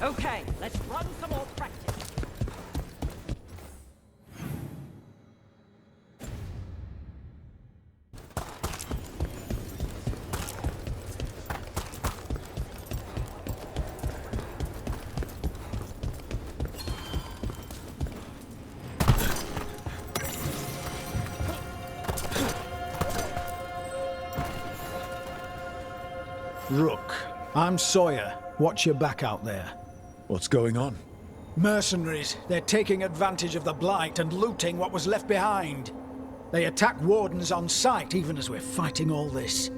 Okay, let's run some more practice. Rook, I'm Sawyer. Watch your back out there. What's going on? Mercenaries. They're taking advantage of the Blight and looting what was left behind. They attack wardens on sight even as we're fighting all this.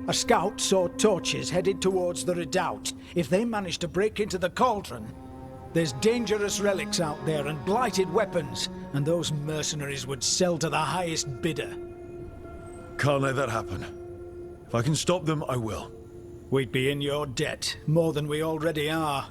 A scout saw torches headed towards the redoubt. If they manage to break into the cauldron, there's dangerous relics out there and blighted weapons, and those mercenaries would sell to the highest bidder. Can't let that happen. If I can stop them, I will. We'd be in your debt, more than we already are.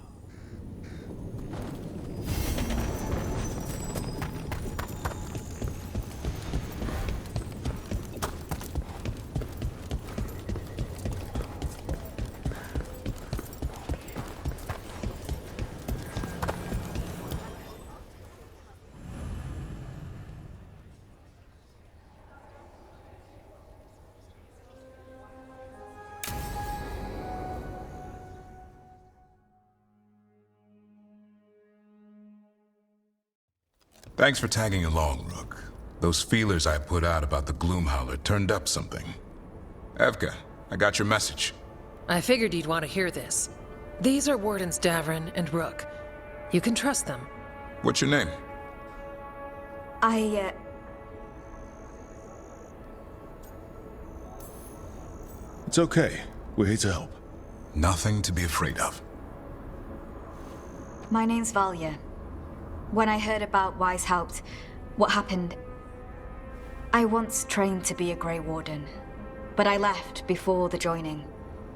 Thanks for tagging along, Rook. Those feelers I put out about the Gloomhowler turned up something. Evka, I got your message. I figured you'd want to hear this. These are Wardens Davrin and Rook. You can trust them. What's your name? It's okay. We're here to help. Nothing to be afraid of. My name's Valya. When I heard about Weishaupt, what happened... I once trained to be a Grey Warden, but I left before the joining.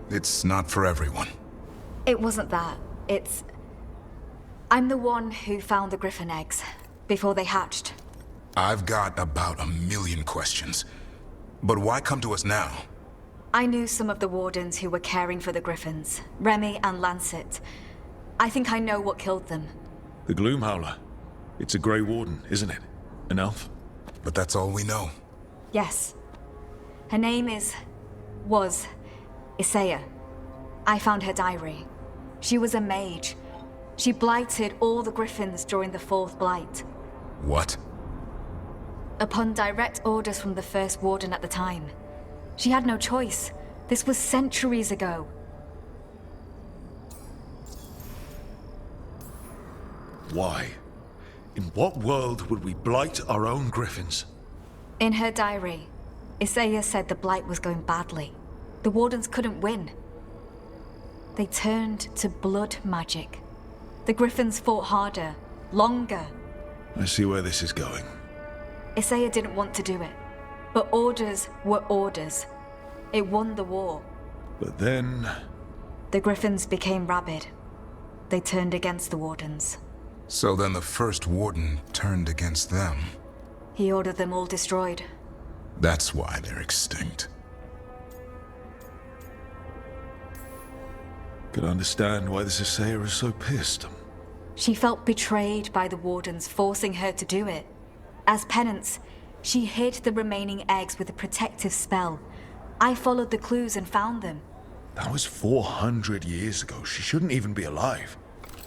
It's not for everyone. It wasn't that. It's... I'm the one who found the Griffin eggs, before they hatched. I've got about 1,000,000 questions. But why come to us now? I knew some of the Wardens who were caring for the Griffins, Remy and Lancet. I think I know what killed them. The Gloomhowler. It's a Grey Warden, isn't it? An elf? But that's all we know. Yes. Her name was Isaiah. I found her diary. She was a mage. She blighted all the Griffins during the Fourth Blight. What? Upon direct orders from the First Warden at the time. She had no choice. This was centuries ago. Why? In what world would we blight our own Griffins? In her diary, Isaiah said the Blight was going badly. The Wardens couldn't win. They turned to blood magic. The Griffins fought harder, longer. I see where this is going. Isaiah didn't want to do it, but orders were orders. It won the war. But then... The Griffins became rabid. They turned against the Wardens. So then the First Warden turned against them. He ordered them all destroyed. That's why they're extinct. Could understand why this Isaiah is so pissed. She felt betrayed by the Wardens, forcing her to do it. As penance, she hid the remaining eggs with a protective spell. I followed the clues and found them. That was 400 years ago. She shouldn't even be alive.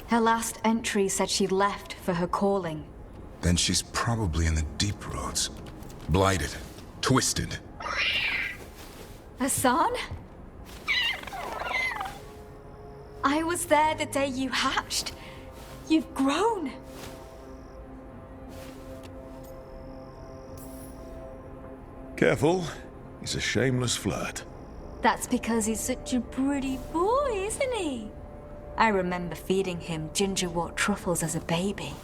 Her last entry said she left for her calling. Then she's probably in the deep roads. Blighted. Twisted. Hassan? I was there the day you hatched. You've grown. Careful. He's a shameless flirt. That's because he's such a pretty boy, isn't he? I remember feeding him gingerwort truffles as a baby.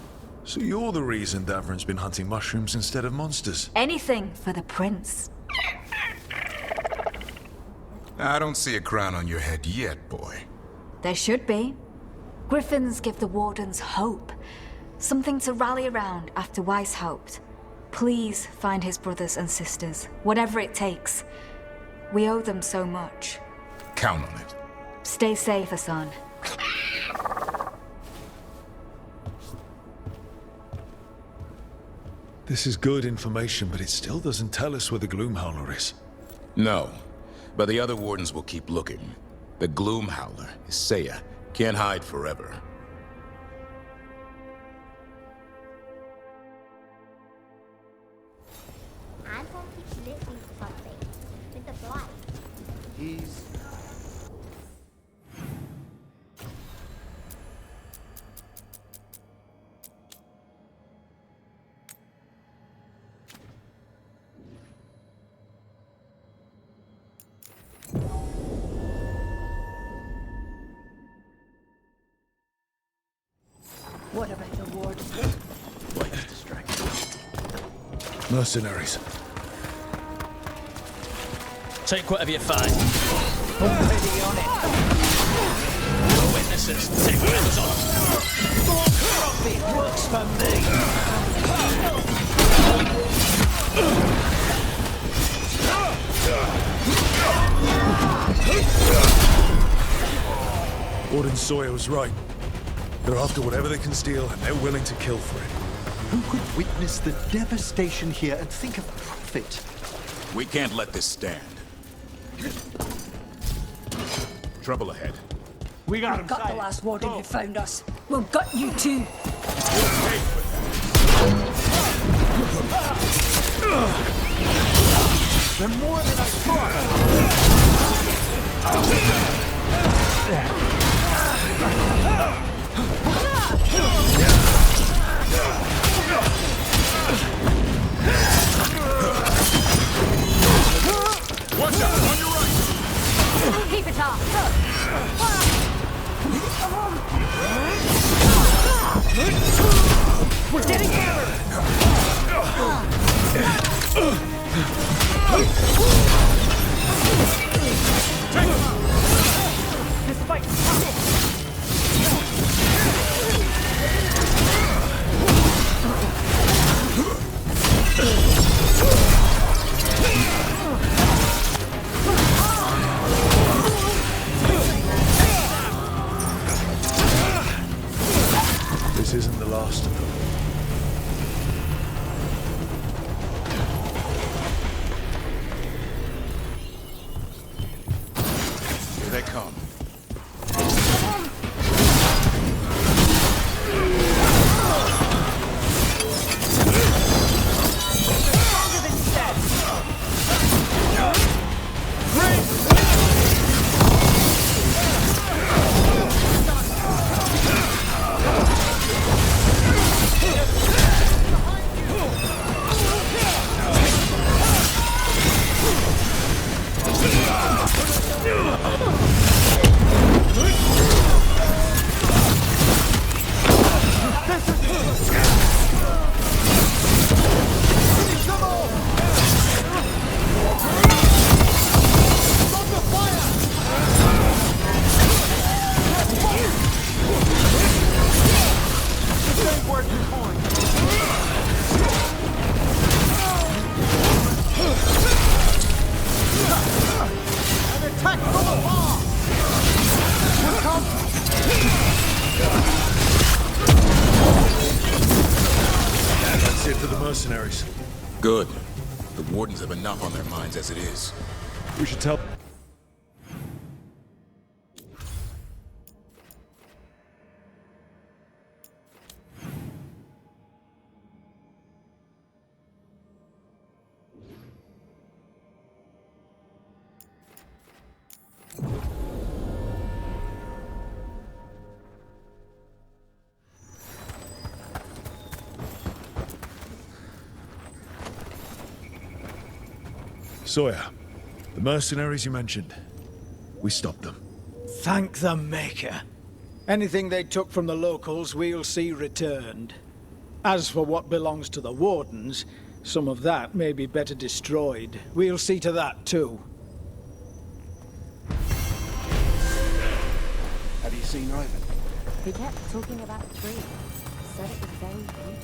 So you're the reason Davrin's been hunting mushrooms instead of monsters? Anything for the prince. I don't see a crown on your head yet, boy. There should be. Griffins give the Wardens hope. Something to rally around after Weishaupt. Please find his brothers and sisters, whatever it takes. We owe them so much. Count on it. Stay safe, Hassan. This is good information, but it still doesn't tell us where the Gloomhowler is. No, but the other wardens will keep looking. The Gloomhowler is Seiya. Can't hide forever. Anton keeps listening to something. With the blight. He's... What about the ward? Light's distracted. Mercenaries. Take whatever you find. Already on it. The witnesses, take whatever's on. Profit works for me. Warden Sawyer was right. They're after whatever they can steal, and they're willing to kill for it. Who could witness the devastation here and think of profit? We can't let this stand. Trouble ahead. We got him. Got the last warden who found us. We'll gut you too. They're more than I thought. Watch out! On your right! Keep it up. We're getting this fight's tough. This isn't the last of them. Here they come. That's it for the mercenaries. Good. The wardens have enough on their minds as it is. We should tell... Sawyer, the mercenaries you mentioned, we stopped them. Thank the Maker. Anything they took from the locals, we'll see returned. As for what belongs to the Wardens, some of that may be better destroyed. We'll see to that, too. Have you seen Ivan? He kept talking about the tree. Said it was very beautiful.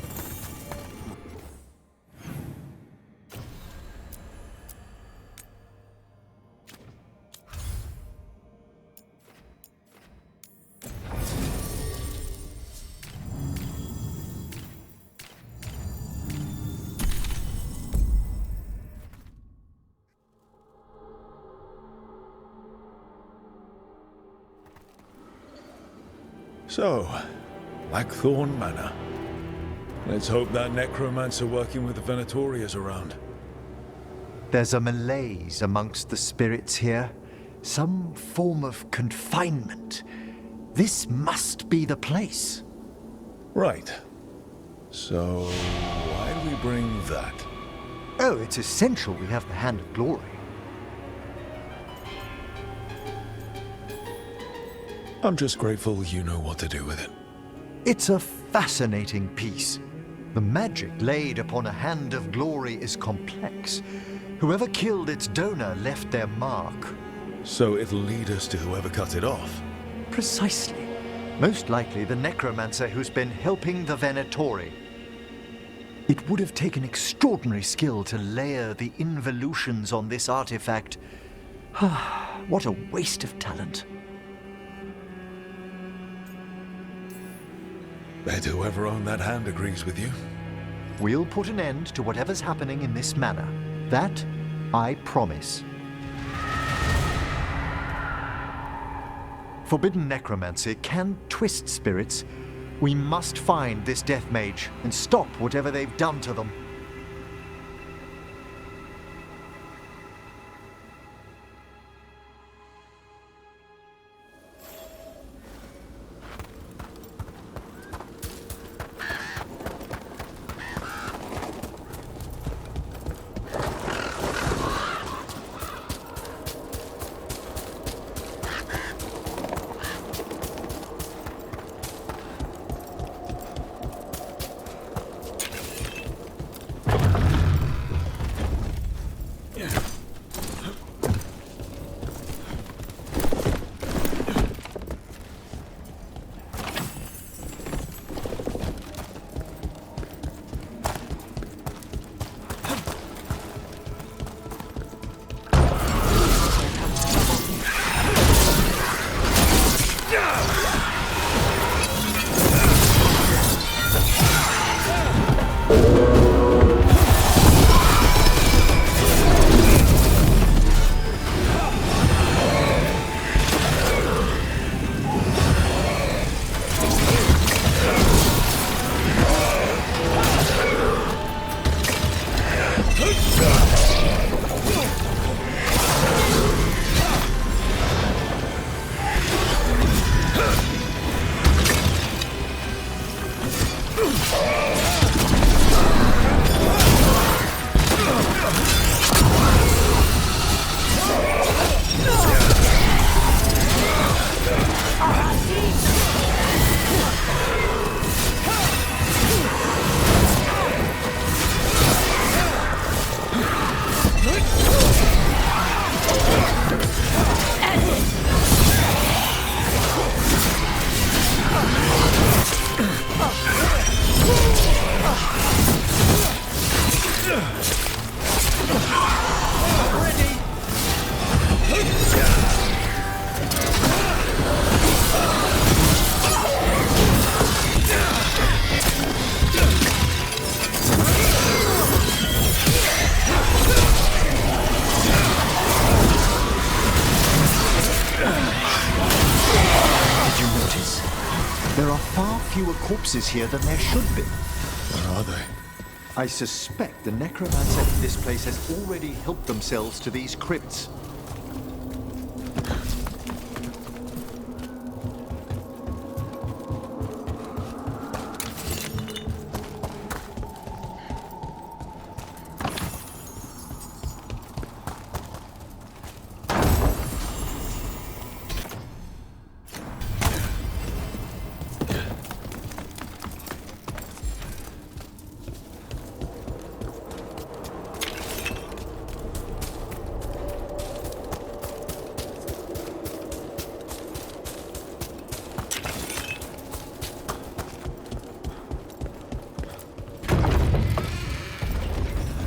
So, Blackthorn Manor. Let's hope that necromancer working with the Venatori is around. There's a malaise amongst the spirits here. Some form of confinement. This must be the place. Right. So, why do we bring that? Oh, it's essential we have the Hand of Glory. I'm just grateful you know what to do with it. It's a fascinating piece. The magic laid upon a Hand of Glory is complex. Whoever killed its donor left their mark. So it'll lead us to whoever cut it off? Precisely. Most likely the necromancer who's been helping the Venatori. It would have taken extraordinary skill to layer the involutions on this artifact. What a waste of talent. Bet whoever owned that hand agrees with you. We'll put an end to whatever's happening in this manor. That, I promise. Forbidden necromancy can twist spirits. We must find this death mage and stop whatever they've done to them. Fewer corpses here than there should be. Where are they? I suspect the necromancer in this place has already helped themselves to these crypts.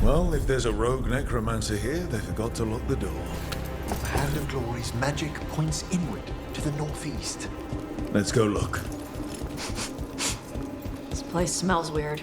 Well, if there's a rogue necromancer here, they forgot to lock the door. The Hand of Glory's magic points inward to the northeast. Let's go look. This place smells weird.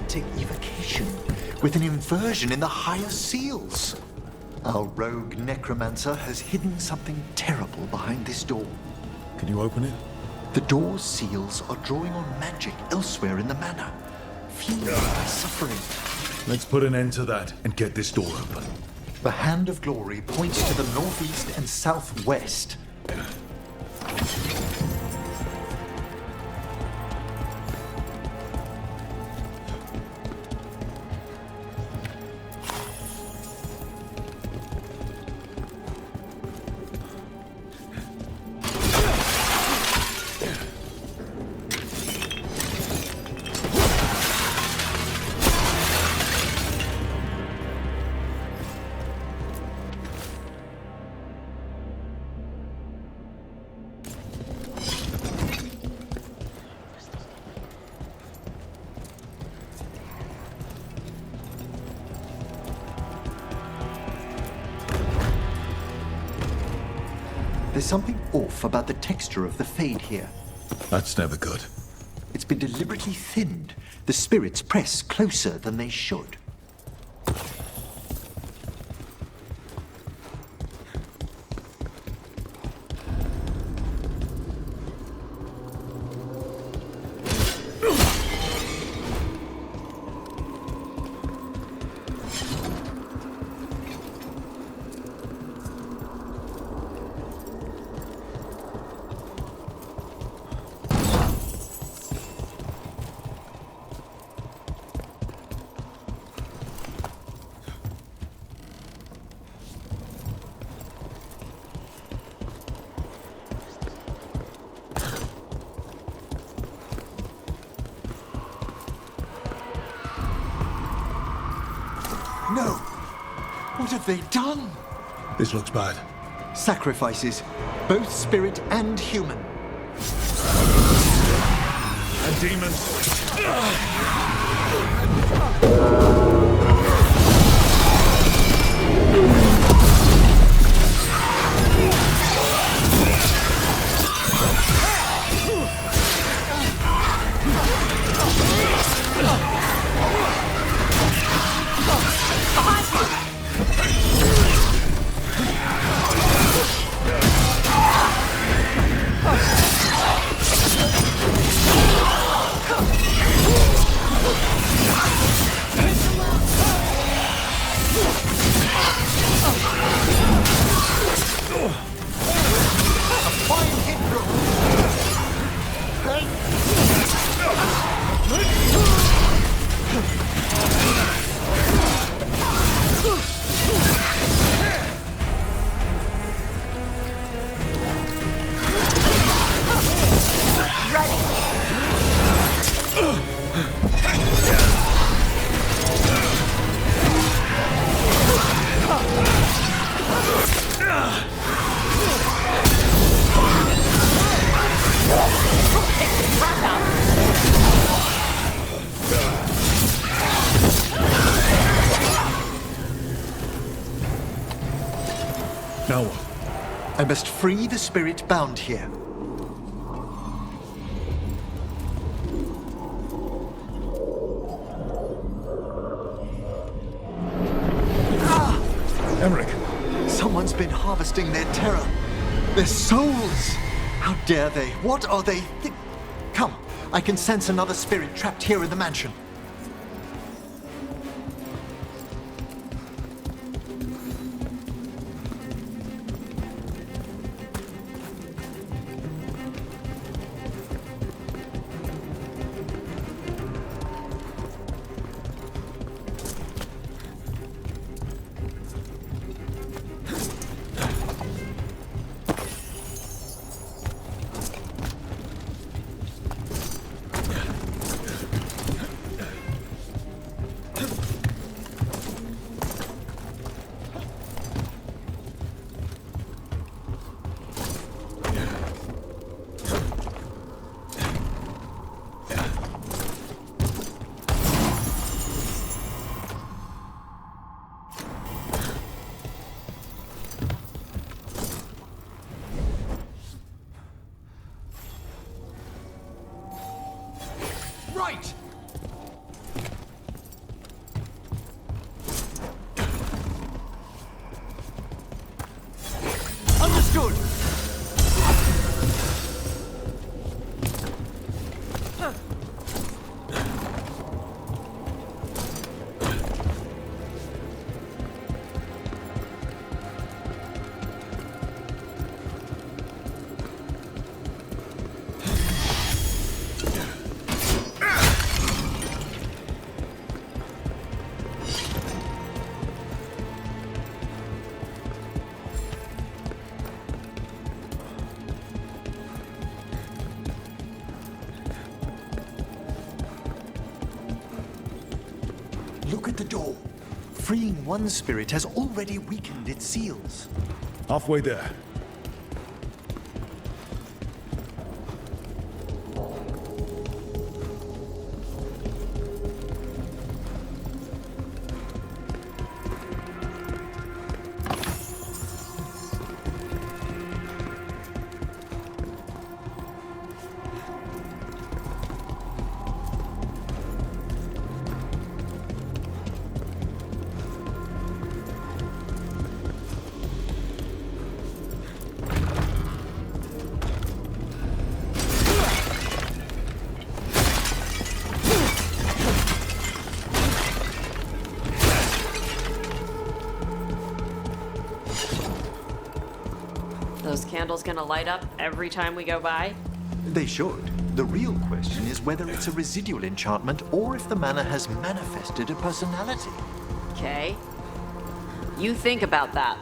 necromantic evocation, with an inversion in the higher seals. Our rogue necromancer has hidden something terrible behind this door. Can you open it? The door's seals are drawing on magic elsewhere in the manor, fueled by suffering. Let's put an end to that and get this door open. The Hand of Glory points to the northeast and southwest. There's something off about the texture of the fade here. That's never good. It's been deliberately thinned. The spirits press closer than they should. No! What have they done? This looks bad. Sacrifices, both spirit and human. And demons. Now what? I must free the spirit bound here. Emmerich! Someone's been harvesting their terror. Their souls! How dare they? What are they? Come, I can sense another spirit trapped here in the mansion. Look at the door. Freeing one spirit has already weakened its seals. Halfway there. Those candles gonna light up every time we go by? They should. The real question is whether it's a residual enchantment or if the mana has manifested a personality. Okay. You think about that.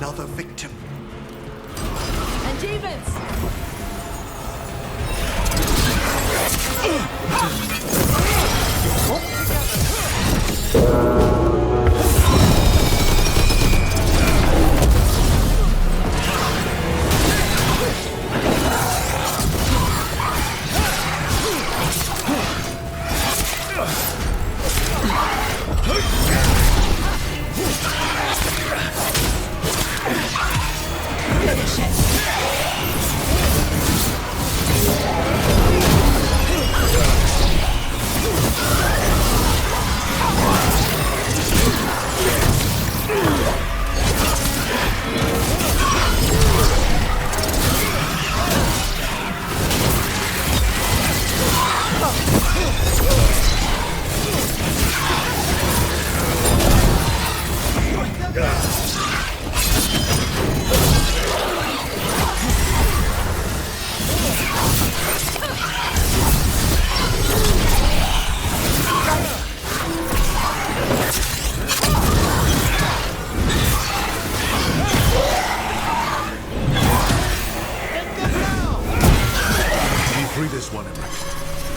Another victim. Achievements!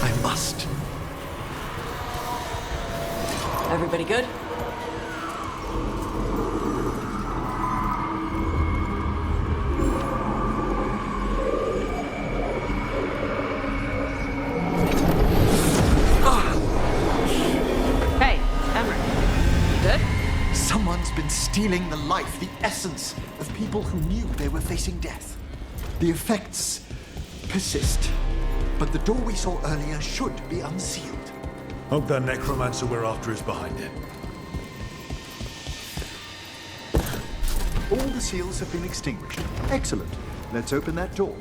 I must. Everybody good? Hey, Emmerich. You good? Someone's been stealing the life, the essence of people who knew they were facing death. The effects persist, but the door we saw earlier should be unsealed. Hope that necromancer we're after is behind it. All the seals have been extinguished. Excellent. Let's open that door.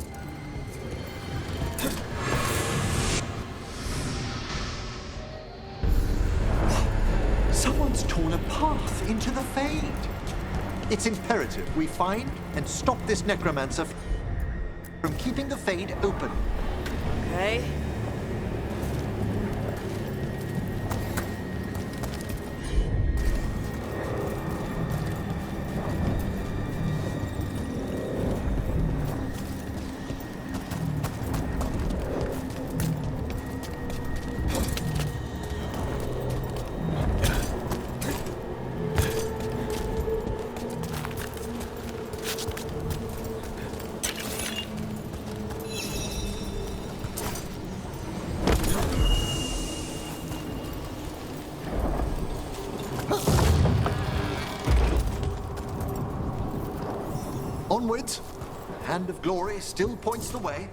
Someone's torn a path into the Fade. It's imperative we find and stop this necromancer from keeping the Fade open. Okay. Onwards. The hand of glory still points the way.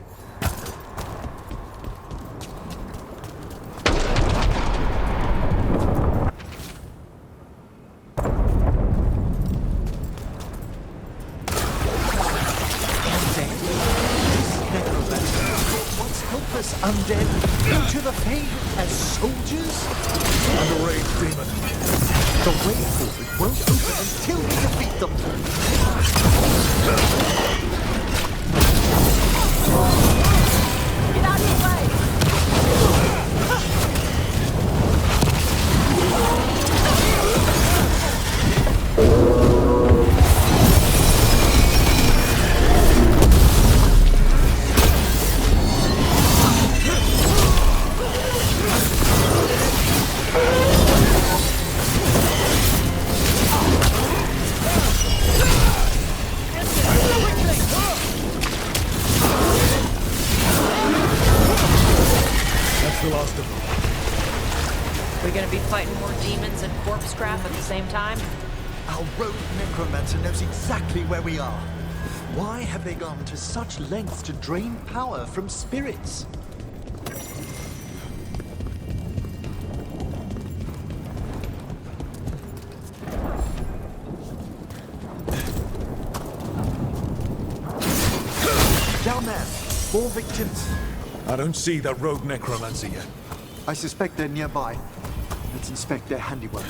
undead into the Fade as soldiers? And a raged demon. The way forward won't open until we defeat them. Get out of the way! That's the last of them. We're gonna be fighting more demons and corpse crap at the same time? Our rogue necromancer knows exactly where we are. Why have they gone to such lengths to drain power from spirits? Down there, 4 victims. I don't see that rogue necromancer yet. I suspect they're nearby. Let's inspect their handiwork.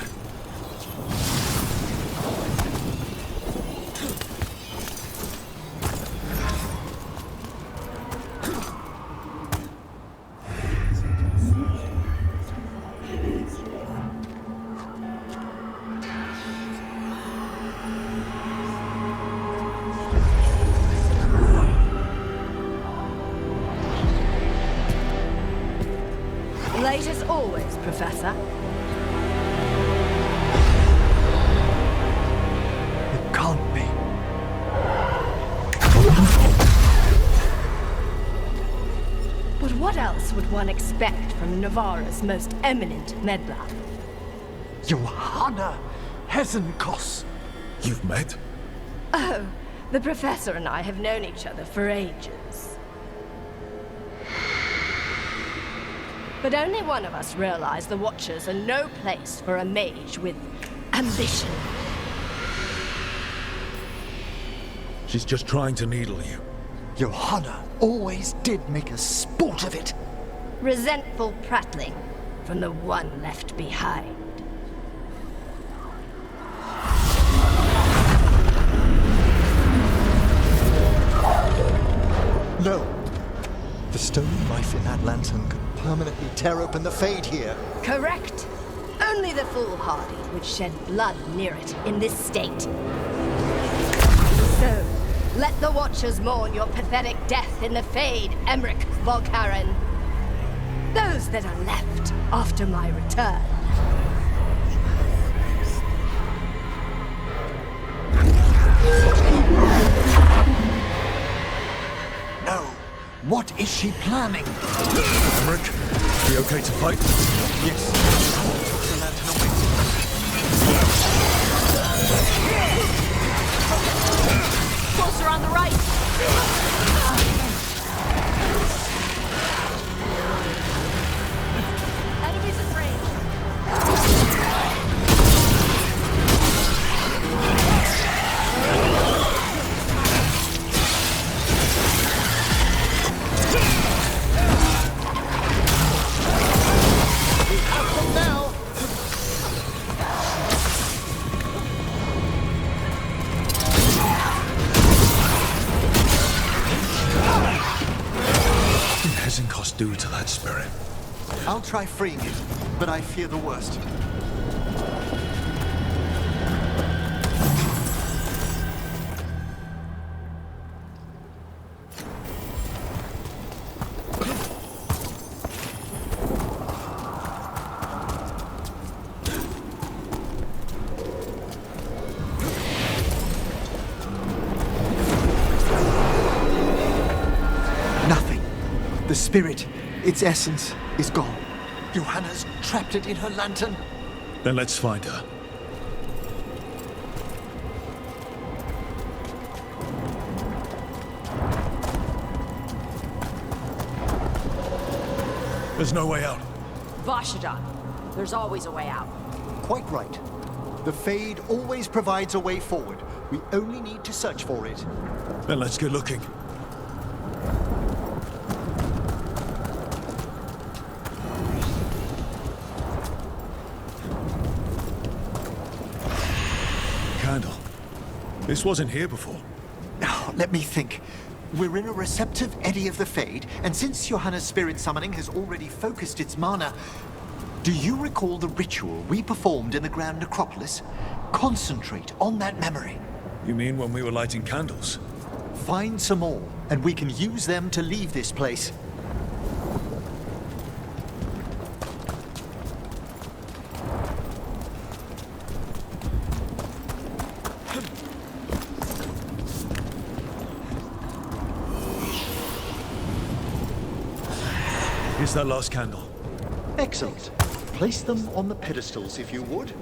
Late as always, Professor. It can't be. But what else would one expect from Navarra's most eminent meddler? Johanna Hesenkos. You've met? Oh, the Professor and I have known each other for ages. But only one of us realized the Watchers are no place for a mage with ambition. She's just trying to needle you. Johanna always did make a sport of it. Resentful prattling from the one left behind. No. The stone knife in that lantern could permanently tear open the Fade here. Correct. Only the foolhardy would shed blood near it in this state. So, let the Watchers mourn your pathetic death in the Fade, Emmerich Volkaren. Those that are left after my return. No. What is she planning? Emmerich, be okay to fight? Yes. Johanna took the lantern away. Closer on the right! Enemies in range! Hesenkos do to that spirit? I'll try freeing it, but I fear the worst. Nothing. The spirit, its essence, is gone. Johanna's trapped it in her lantern. Then let's find her. There's no way out. Vashadan, there's always a way out. Quite right. The Fade always provides a way forward. We only need to search for it. Then let's get looking. This wasn't here before. Now, let me think. We're in a receptive eddy of the Fade, and since Johanna's spirit summoning has already focused its mana, do you recall the ritual we performed in the Grand Necropolis? Concentrate on that memory. You mean when we were lighting candles? Find some more, and we can use them to leave this place. Here's that last candle. Excellent. Place them on the pedestals, if you would.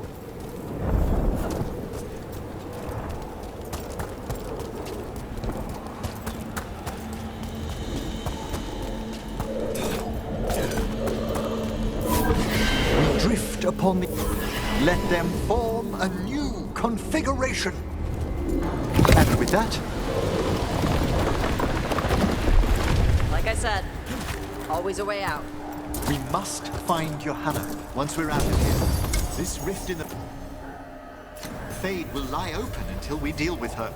We drift upon the... Let them form a new configuration. And with that... Like I said, always a way out. We must find Johanna once we're out of here. This rift in the Fade will lie open until we deal with her.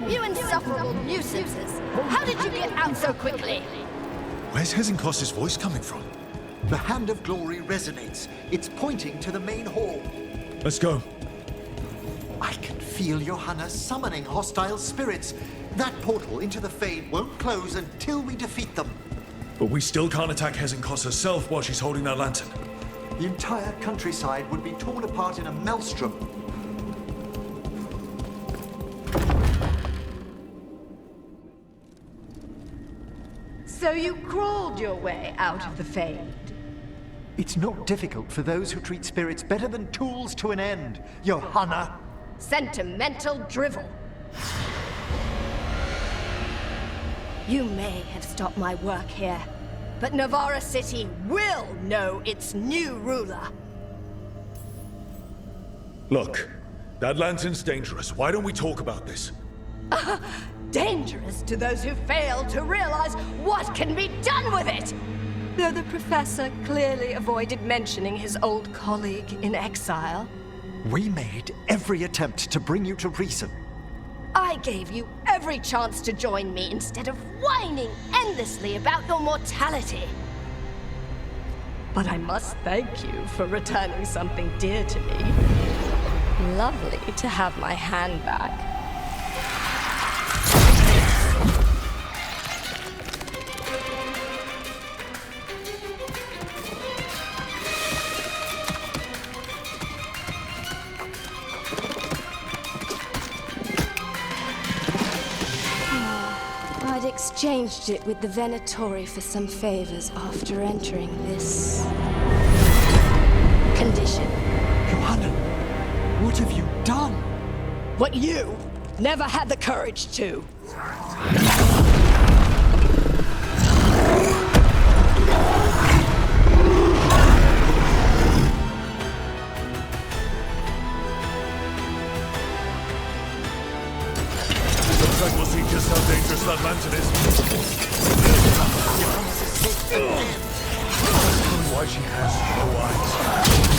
You insufferable nuisances! How did you get out so quickly? Where's Hezenkos's voice coming from? The Hand of Glory resonates. It's pointing to the main hall. Let's go. I can feel Johanna summoning hostile spirits. That portal into the Fade won't close until we defeat them. But we still can't attack Hezenkos herself while she's holding that lantern. The entire countryside would be torn apart in a maelstrom. So you crawled your way out of the Fade? It's not difficult for those who treat spirits better than tools to an end, Johanna. Sentimental drivel. You may have stopped my work here, but Navarra City will know its new ruler. Look, that lantern's dangerous. Why don't we talk about this? Dangerous to those who fail to realize what can be done with it! Though the professor clearly avoided mentioning his old colleague in exile. We made every attempt to bring you to reason. I gave you every chance to join me instead of whining endlessly about your mortality. But I must thank you for returning something dear to me. Lovely to have my hand back. I'd exchanged it with the Venatori for some favors after entering this condition. Johanna, what have you done? What you never had the courage to. Looks like we'll see just how dangerous that lantern is. Why she has no eyes.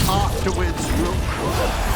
Afterwards, we'll cry.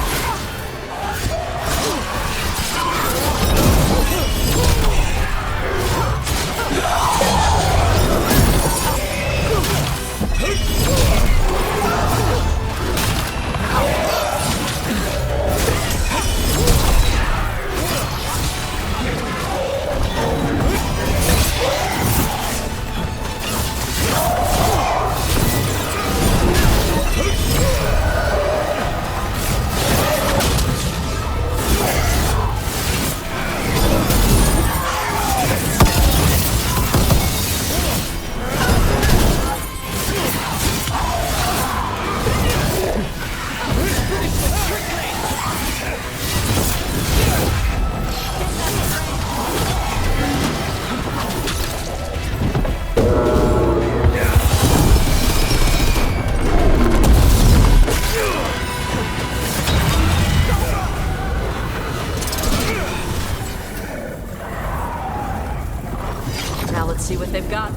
Now let's see what they've got.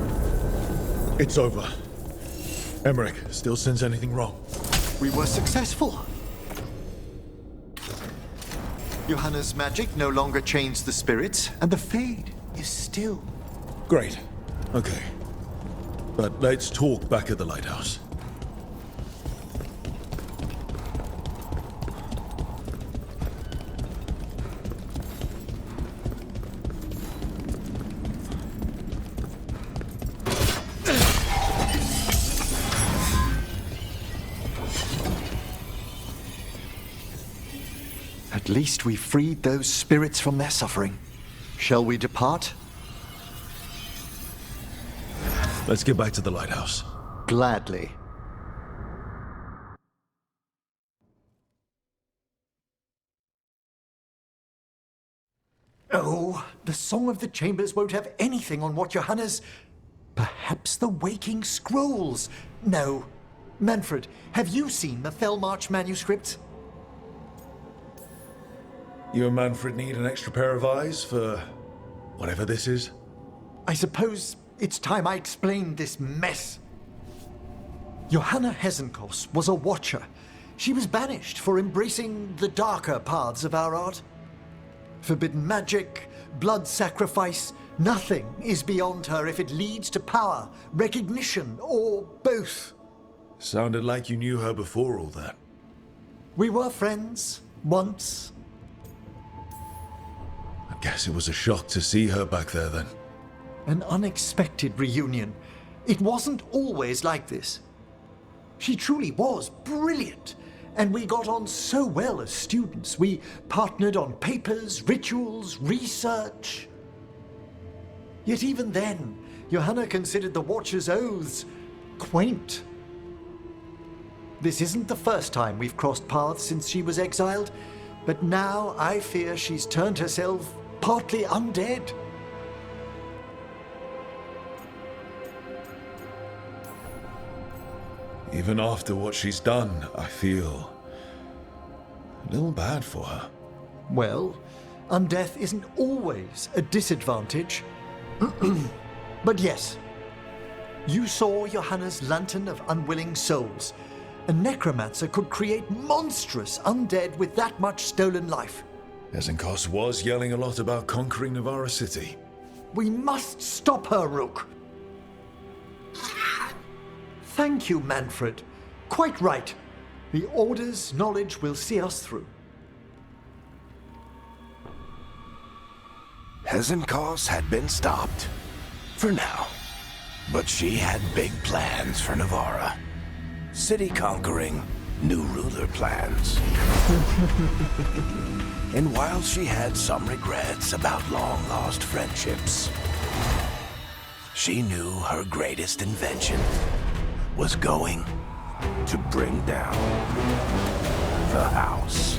It's over. Emmerich still sense anything wrong? We were successful. Johanna's magic no longer chains the spirits, and the Fade is still. Great. Okay. But let's talk back at the lighthouse. At least we freed those spirits from their suffering. Shall we depart? Let's get back to the lighthouse. Gladly. Oh, the Song of the Chambers won't have anything on what Johanna's... Perhaps the Waking Scrolls? No. Manfred, have you seen the Fellmarch manuscript? You and Manfred need an extra pair of eyes for whatever this is? I suppose it's time I explained this mess. Johanna Hesenkos was a watcher. She was banished for embracing the darker paths of our art. Forbidden magic, blood sacrifice, nothing is beyond her if it leads to power, recognition, or both. Sounded like you knew her before all that. We were friends, once. I guess it was a shock to see her back there then. An unexpected reunion. It wasn't always like this. She truly was brilliant, and we got on so well as students. We partnered on papers, rituals, research. Yet even then, Johanna considered the Watcher's oaths quaint. This isn't the first time we've crossed paths since she was exiled, but now I fear she's turned herself partly undead. Even after what she's done, I feel a little bad for her. Well, undeath isn't always a disadvantage. But yes, you saw Johanna's Lantern of Unwilling Souls. A necromancer could create monstrous undead with that much stolen life. Hesenkos was yelling a lot about conquering Navarra City. We must stop her, Rook. Thank you, Manfred. Quite right. The Order's knowledge will see us through. Hesenkos had been stopped. For now. But she had big plans for Navarra. City conquering, new ruler plans. And while she had some regrets about long-lost friendships, she knew her greatest invention was going to bring down the house.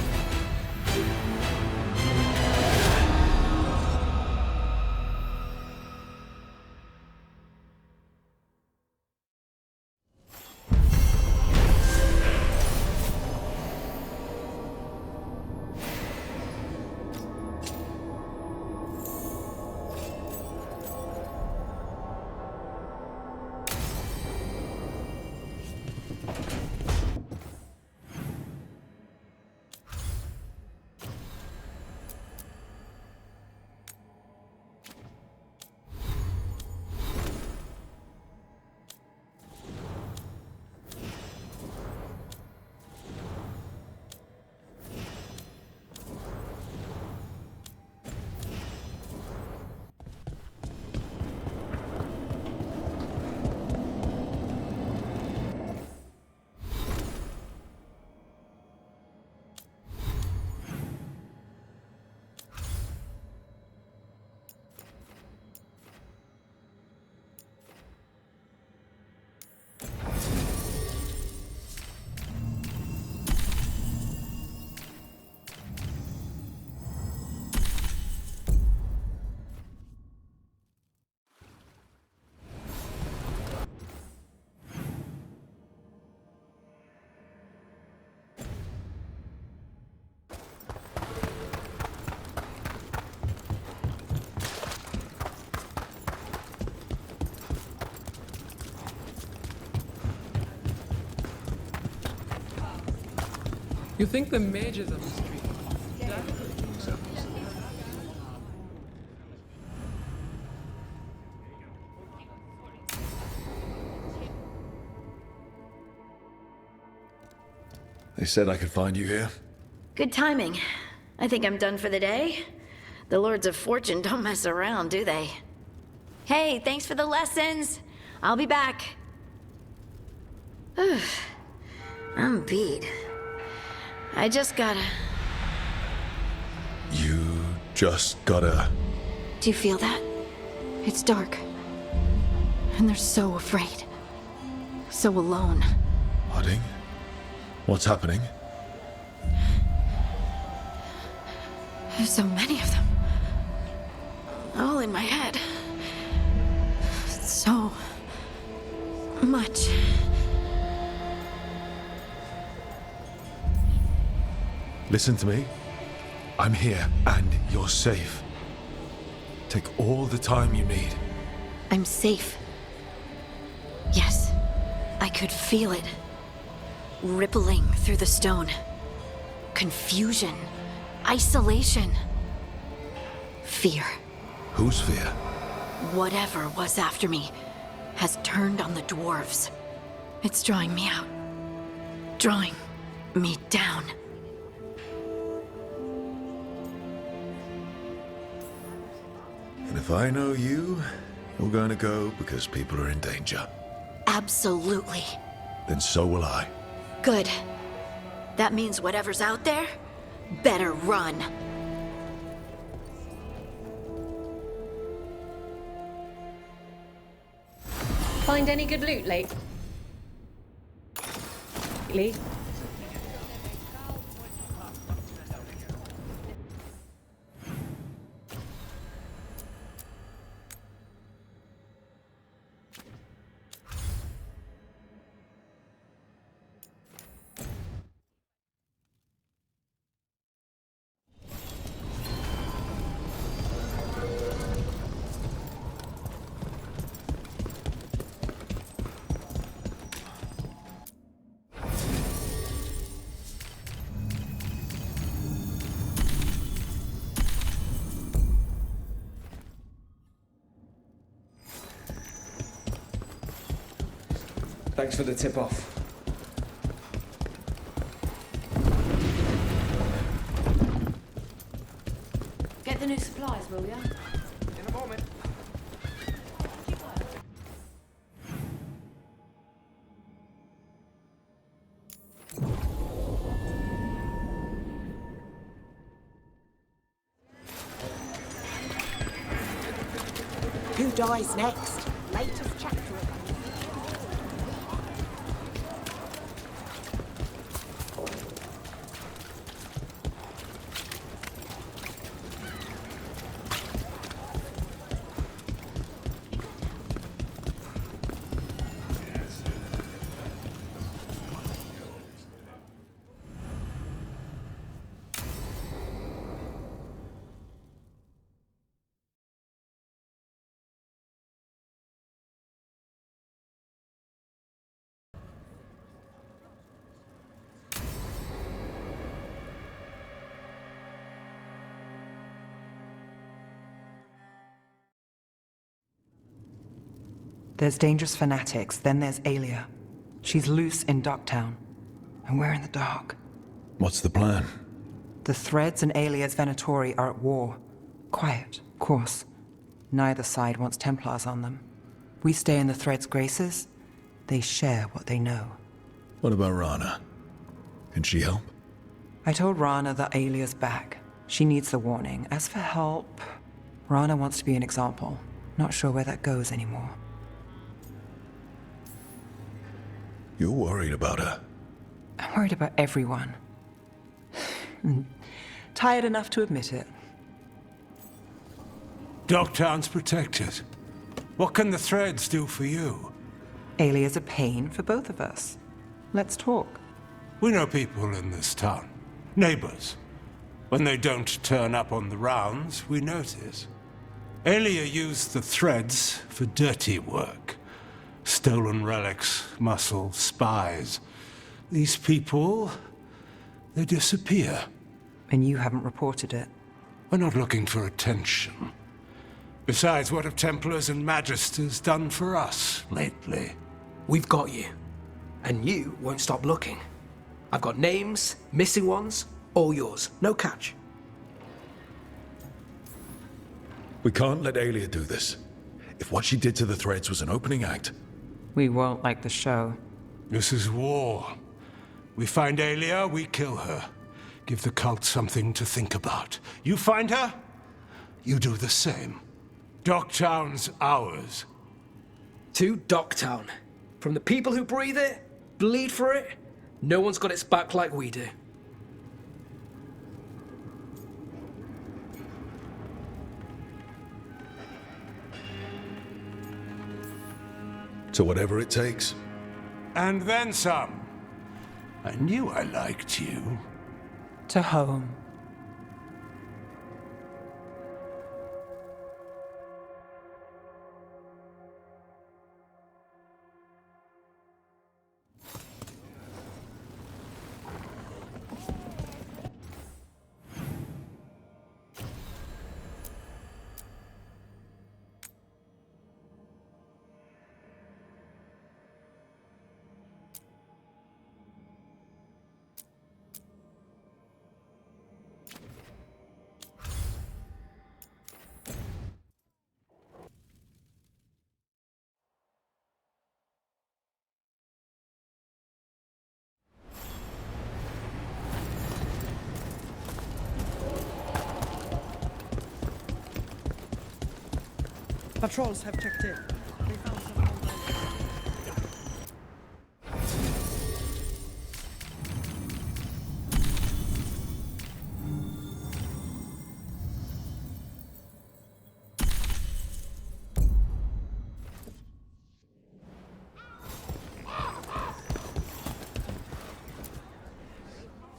You think the mages of the street? They said I could find you here. Good timing. I think I'm done for the day. The Lords of Fortune don't mess around, do they? Hey, thanks for the lessons. I'll be back. I'm beat. I just gotta... You just gotta... Do you feel that? It's dark. And they're so afraid. So alone. Harding? What's happening? There's so many of them. All in my head. So... much. Listen to me. I'm here, and you're safe. Take all the time you need. I'm safe. Yes, I could feel it. Rippling through the stone. Confusion. Isolation. Fear. Whose fear? Whatever was after me has turned on the dwarves. It's drawing me out. Drawing me down. And if I know you, you're going to go because people are in danger. Absolutely. Then so will I. Good. That means whatever's out there better run. Find any good loot lately? Thanks for the tip-off. Get the new supplies, will ya? In a moment. Who dies next? Latest chapter. There's dangerous fanatics, then there's Alia. She's loose in Ducktown, and we're in the dark. What's the plan? The Threads and Alia's Venatori are at war. Quiet, of course. Neither side wants Templars on them. We stay in the Threads' graces. They share what they know. What about Rana? Can she help? I told Rana that Alia's back. She needs the warning. As for help, Rana wants to be an example. Not sure where that goes anymore. You're worried about her. I'm worried about everyone. Tired enough to admit it. Dogtown's protected. What can the Threads do for you? Alia's a pain for both of us. Let's talk. We know people in this town. Neighbors. When they don't turn up on the rounds, we notice. Alia used the Threads for dirty work. Stolen relics, muscle, spies. These people, they disappear. And you haven't reported it. We're not looking for attention. Besides, what have Templars and Magisters done for us lately? We've got you. And you won't stop looking. I've got names, missing ones, all yours. No catch. We can't let Aelia do this. If what she did to the Threads was an opening act... We won't like the show. This is war. We find Aelia, we kill her. Give the cult something to think about. You find her, you do the same. Docktown's ours. To Docktown. From the people who breathe it, bleed for it, no one's got its back like we do. So whatever it takes. And then some. I knew I liked you. To home. Patrols have checked in. They found some old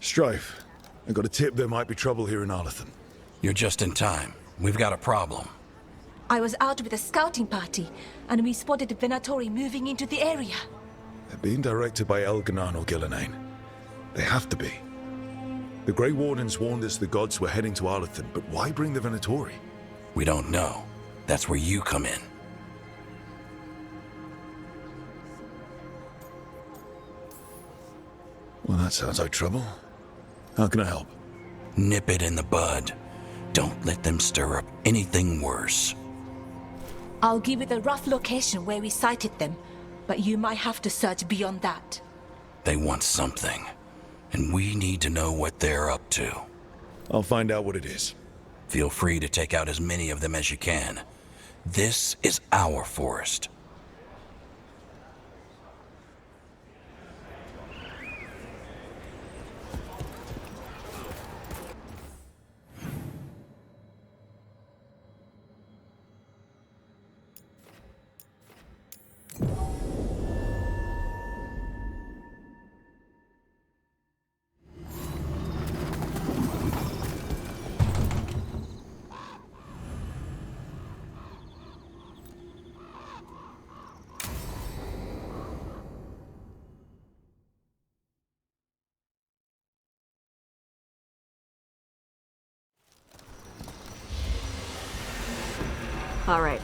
Strife, I got a tip there might be trouble here in Arlathan. You're just in time. We've got a problem. I was out with a scouting party, and we spotted the Venatori moving into the area. They're being directed by Elganan or Gillenane. They have to be. The Grey Wardens warned us the gods were heading to Arlathan, but why bring the Venatori? We don't know. That's where you come in. Well, that sounds like trouble. How can I help? Nip it in the bud. Don't let them stir up anything worse. I'll give you the rough location where we sighted them, but you might have to search beyond that. They want something, and we need to know what they're up to. I'll find out what it is. Feel free to take out as many of them as you can. This is our forest. All right.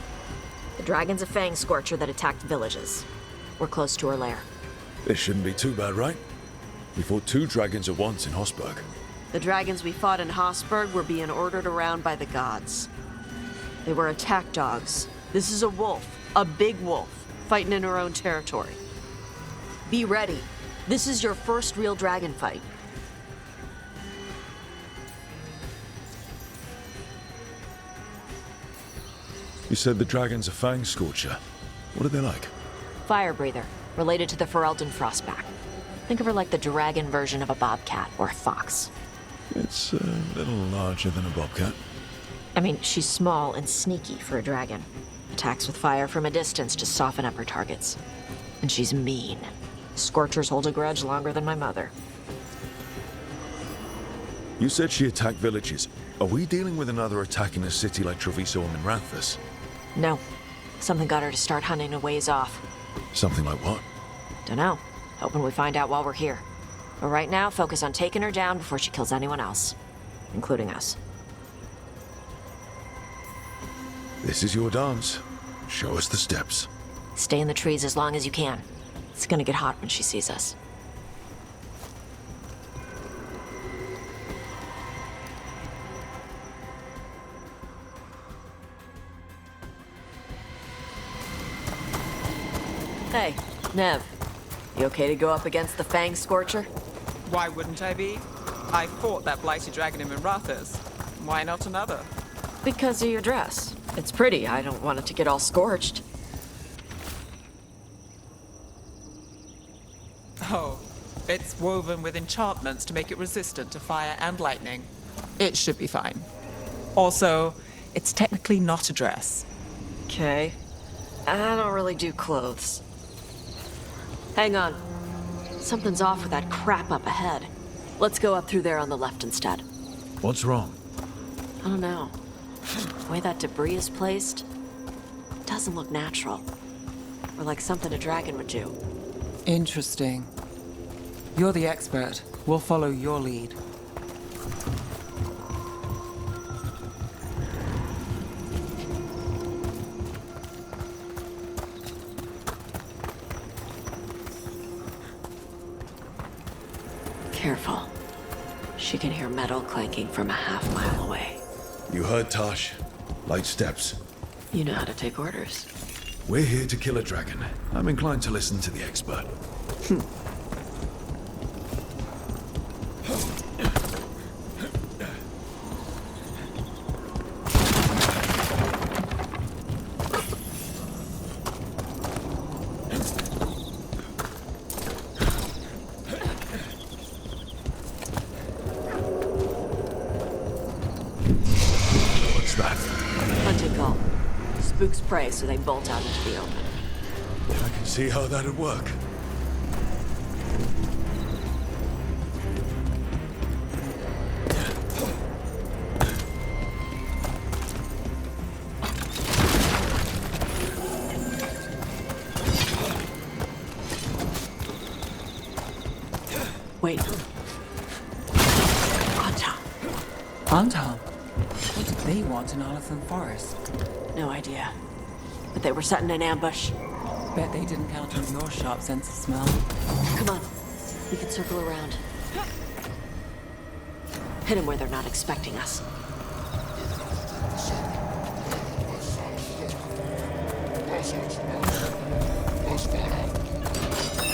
The dragon's a fang scorcher that attacked villages. We're close to her lair. This shouldn't be too bad, right? We fought 2 dragons at once in Hosberg. The dragons we fought in Hosberg were being ordered around by the gods. They were attack dogs. This is a wolf, a big wolf, fighting in her own territory. Be ready. This is your first real dragon fight. You said the dragon's a fang scorcher. What are they like? Fire breather, related to the Ferelden frostback. Think of her like the dragon version of a bobcat or a fox. It's a little larger than a bobcat. I mean, she's small and sneaky for a dragon. Attacks with fire from a distance to soften up her targets. And she's mean. Scorchers hold a grudge longer than my mother. You said she attacked villages. Are we dealing with another attack in a city like Treviso or Minranthus? No. Something got her to start hunting a ways off. Something like what? Dunno. Hoping we find out while we're here. But right now, focus on taking her down before she kills anyone else, including us. This is your dance. Show us the steps. Stay in the trees as long as you can. It's gonna get hot when she sees us. Hey, Nev. You okay to go up against the Fang Scorcher? Why wouldn't I be? I fought that blighty dragon in Mirathas. Why not another? Because of your dress. It's pretty. I don't want it to get all scorched. Oh, it's woven with enchantments to make it resistant to fire and lightning. It should be fine. Also, it's technically not a dress. Okay. I don't really do clothes. Hang on. Something's off with that crap up ahead. Let's go up through there on the left instead. What's wrong? I don't know. The way that debris is placed doesn't look natural. Or like something a dragon would do. Interesting. You're the expert. We'll follow your lead. Careful. She can hear metal clanking from a half-mile away. You heard Tosh. Light steps. You know how to take orders. We're here to kill a dragon. I'm inclined to listen to the expert. What's that? Hunting call. Spooks prey, so they bolt out into the open. I can see how that'd work. Wait. Anton. Anton? What did they want in Arlathan Forest? No idea. But they were setting an ambush. Bet they didn't count on your sharp sense of smell. Come on. We can circle around. Hit them where they're not expecting us.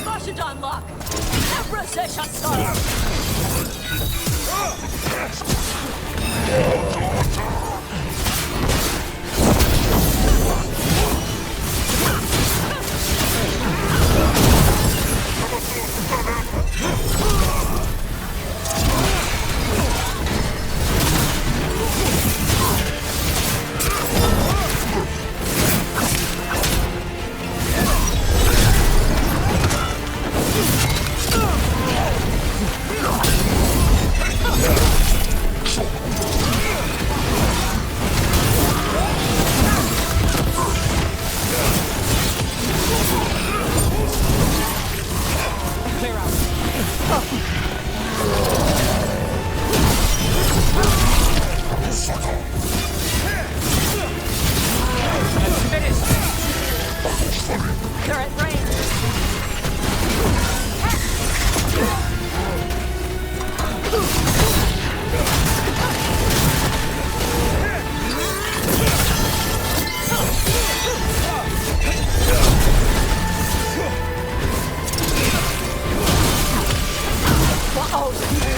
Mashadon lock! They're at range.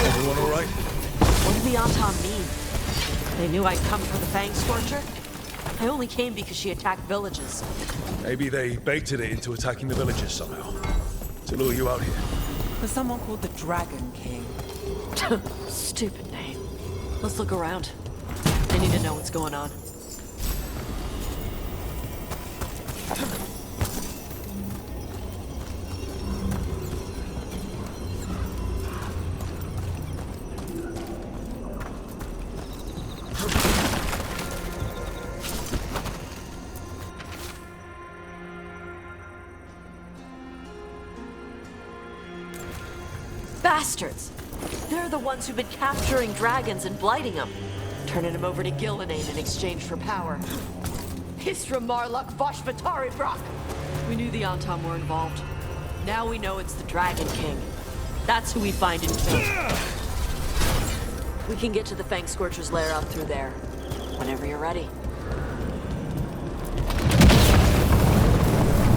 Everyone all right? What did the Anton mean? They knew I'd come for the Fang Scorcher? I only came because she attacked villages. Maybe they baited it into attacking the villagers somehow. To lure you out here. There's someone called the Dragon King. Stupid name. Let's look around. I need to know what's going on. bastards! They're the ones who've been capturing dragons and blighting them, turning them over to Gillenane in exchange for power. Hisra Marluk Voshvatari Brock! We knew the Antam were involved. Now we know it's the Dragon King. That's who we find and kill. We can get to the Fang Scorcher's lair out through there. Whenever you're ready.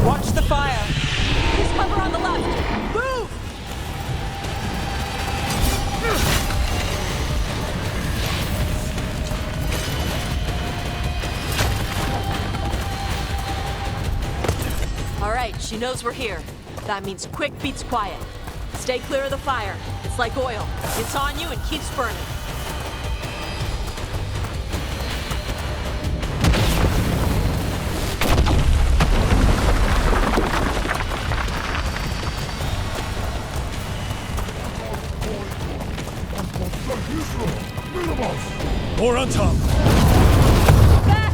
Watch the fire! There's cover on the left! Move! All right, she knows we're here. That means quick beats quiet. Stay clear of the fire. It's like oil. It's on you and keeps burning. More on top! Back!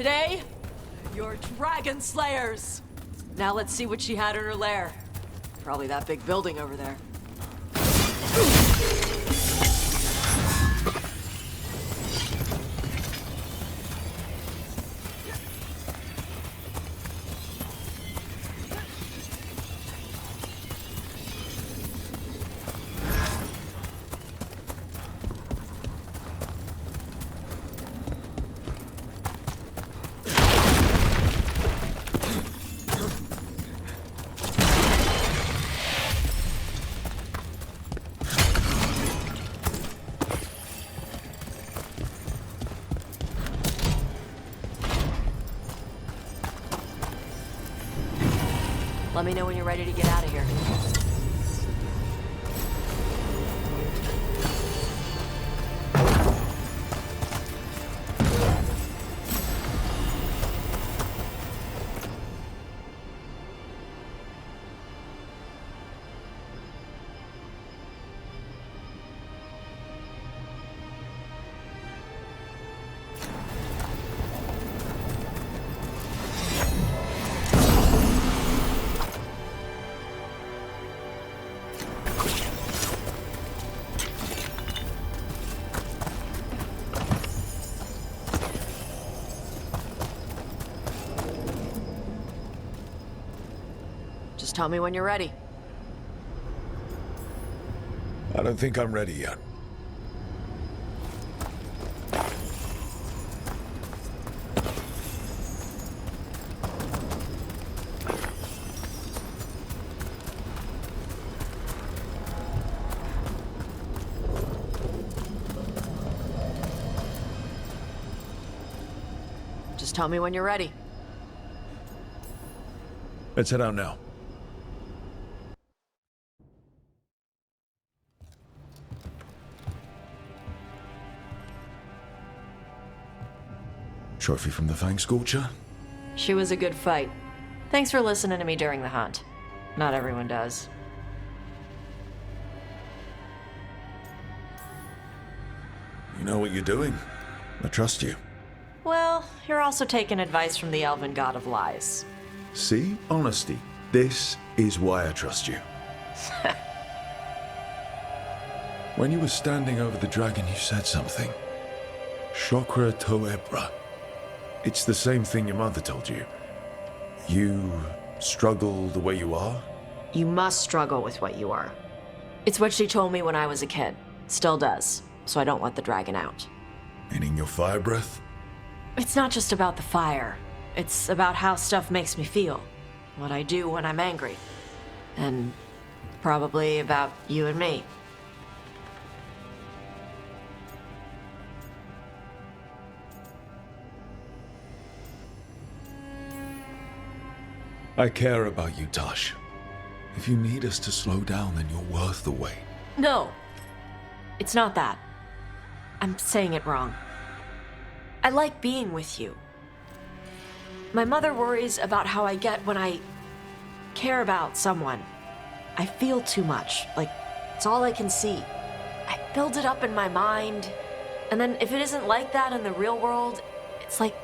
Today, you're dragon slayers. Now let's see what she had in her lair. Probably that big building over there. Let me know when you're ready to get out of here. Just tell me when you're ready. I don't think I'm ready yet. Just tell me when you're ready. Let's head out now. Trophy from the Fang Scorcher? She was a good fight. Thanks for listening to me during the hunt. Not everyone does. You know what you're doing. I trust you. Well, you're also taking advice from the elven god of lies. See? Honesty. This is why I trust you. When you were standing over the dragon, you said something. Chakra Toebra. It's the same thing your mother told you. You struggle the way you are? You must struggle with what you are. It's what she told me when I was a kid. Still does, so I don't let the dragon out. Meaning your fire breath? It's not just about the fire. It's about how stuff makes me feel. What I do when I'm angry. And probably about you and me. I care about you, Tosh. If you need us to slow down, then you're worth the wait. No. It's not that. I'm saying it wrong. I like being with you. My mother worries about how I get when I care about someone. I feel too much, like it's all I can see. I build it up in my mind, and then if it isn't like that in the real world, it's like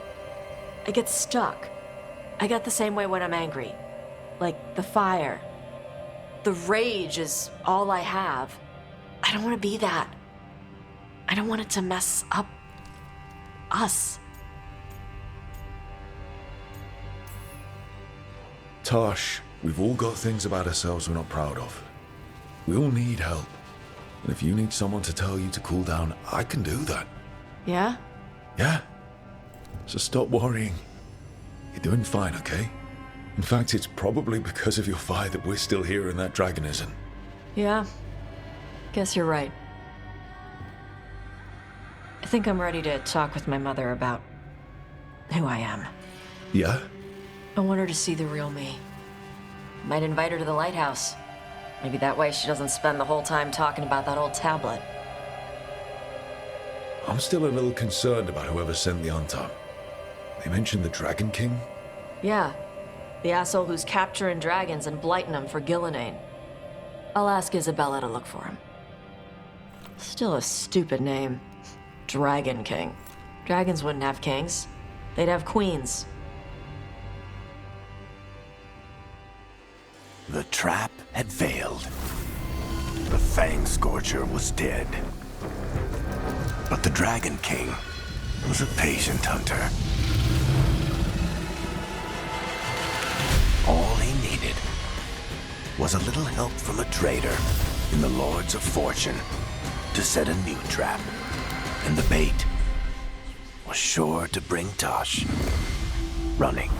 I get stuck. I get the same way when I'm angry. Like the fire. The rage is all I have. I don't want to be that. I don't want it to mess up us. Tosh, we've all got things about ourselves we're not proud of. We all need help. And if you need someone to tell you to cool down, I can do that. Yeah? Yeah? So stop worrying. You're doing fine, okay? In fact, it's probably because of your fire that we're still here and that dragon isn't. Yeah. Guess you're right. I think I'm ready to talk with my mother about who I am. Yeah? I want her to see the real me. Might invite her to the lighthouse. Maybe that way she doesn't spend the whole time talking about that old tablet. I'm still a little concerned about whoever sent the Untom. They mentioned the Dragon King? Yeah. The asshole who's capturing dragons and blighting them for Gillenane. I'll ask Isabella to look for him. Still a stupid name. Dragon King. Dragons wouldn't have kings. They'd have queens. The trap had failed. The Fang Scorcher was dead. But the Dragon King was a patient hunter. All he needed was a little help from a trader in the Lords of Fortune to set a new trap. And the bait was sure to bring Tosh running.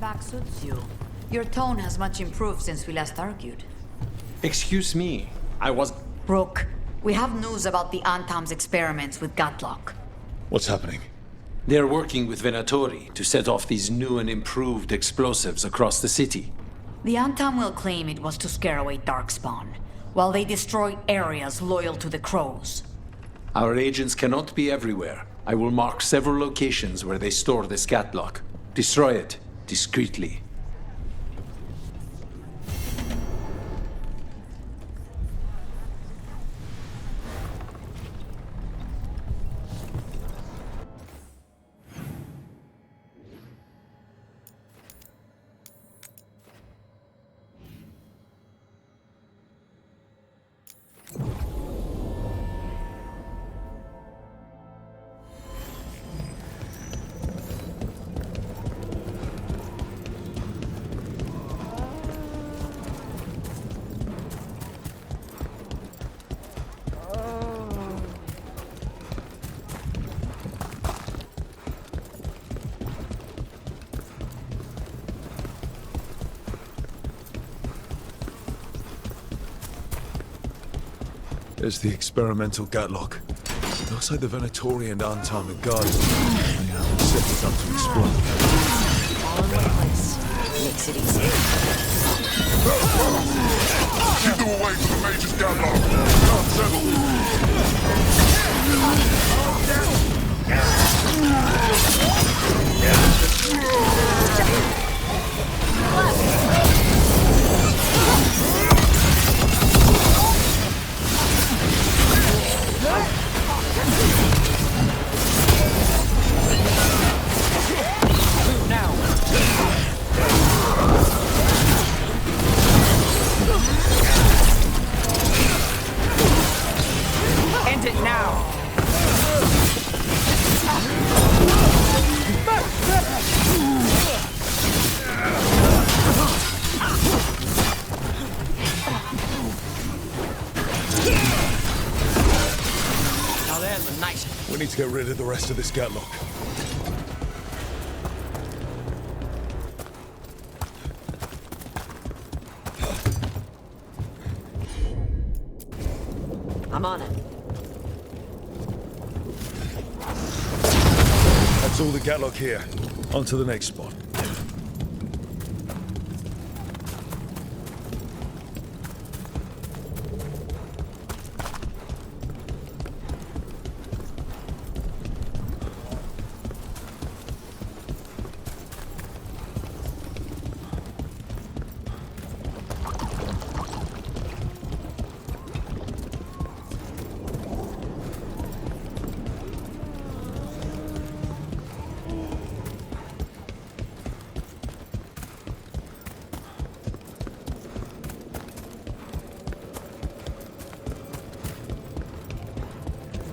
Back suits you. Your tone has much improved since we last argued. Excuse me, I was... Rook, we have news about the Antam's experiments with Gatlock. What's happening? They're working with Venatori to set off these new and improved explosives across the city. The Antam will claim it was to scare away Darkspawn, while they destroy areas loyal to the Crows. Our agents cannot be everywhere. I will mark several locations where they store this Gatlock. Destroy it. Discreetly. There's the experimental Gatlock. Looks like the Venatori and Antam are guarding. They haven't set this up to explode. All in one place. Makes it easy. You do away from the Major's Gatlock. Not End it now! Now there's a nice... We need to get rid of the rest of this Gatlock. I'm on it. That's all the Gatlock here. On to the next spot.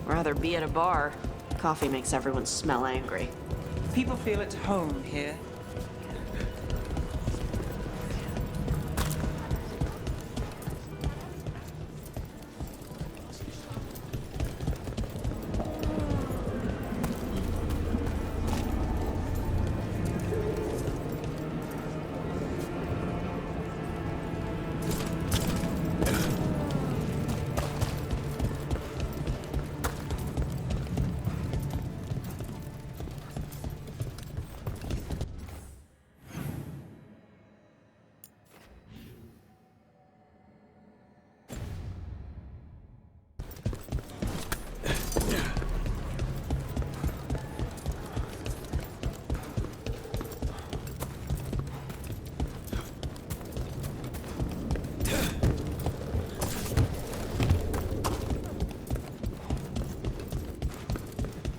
Rather be at a bar. Coffee makes everyone smell angry. People feel at home here.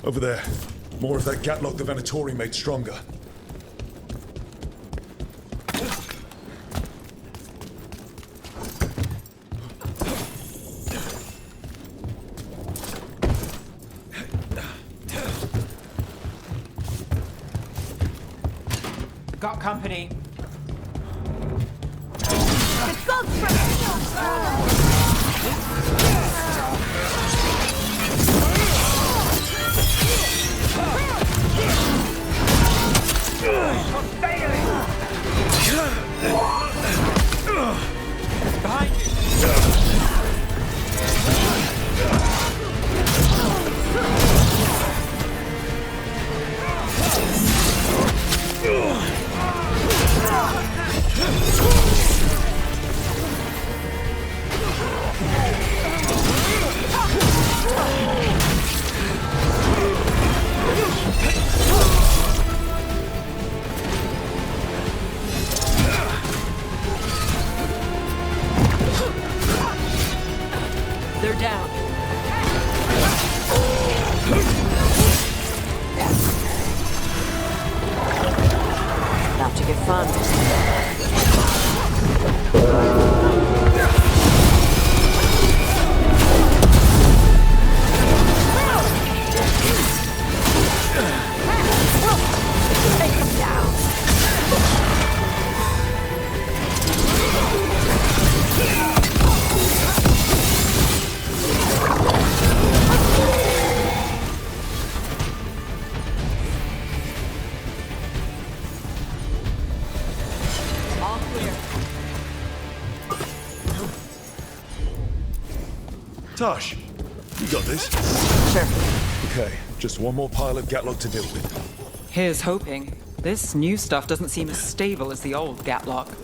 Over there. More of that Gatlock the Venatori made stronger. Got company. Behind you. They're down. About to get fun. Take them down. All clear. Tosh, you got this? Sure. Okay, just one more pile of Gatlock to deal with. Here's hoping. This new stuff doesn't seem as stable as the old Gatlock.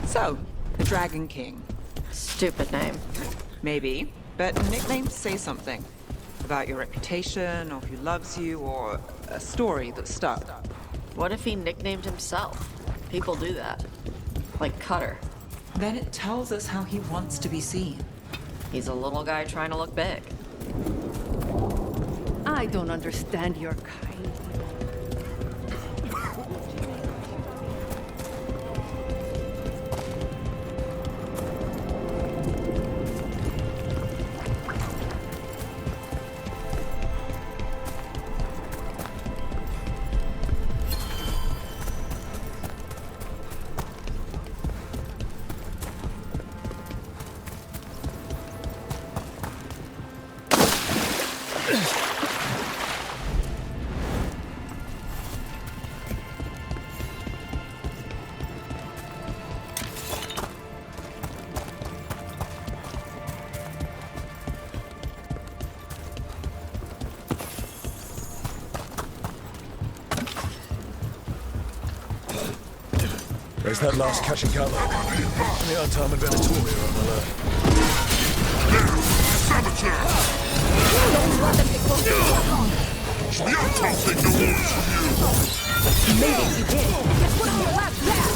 So, the Dragon King. Stupid name. Maybe, but nicknames say something. About your reputation, or who loves you, or a story that stuck. What if he nicknamed himself? People do that. Like Cutter. Then it tells us how he wants to be seen. He's a little guy trying to look big. I don't understand your kind. There's that last cache and catalog. The Artam and Venatori are on alert. Saboteur! Don't let them get close to the Artam take no orders from you! Maybe he did. Just put your left down!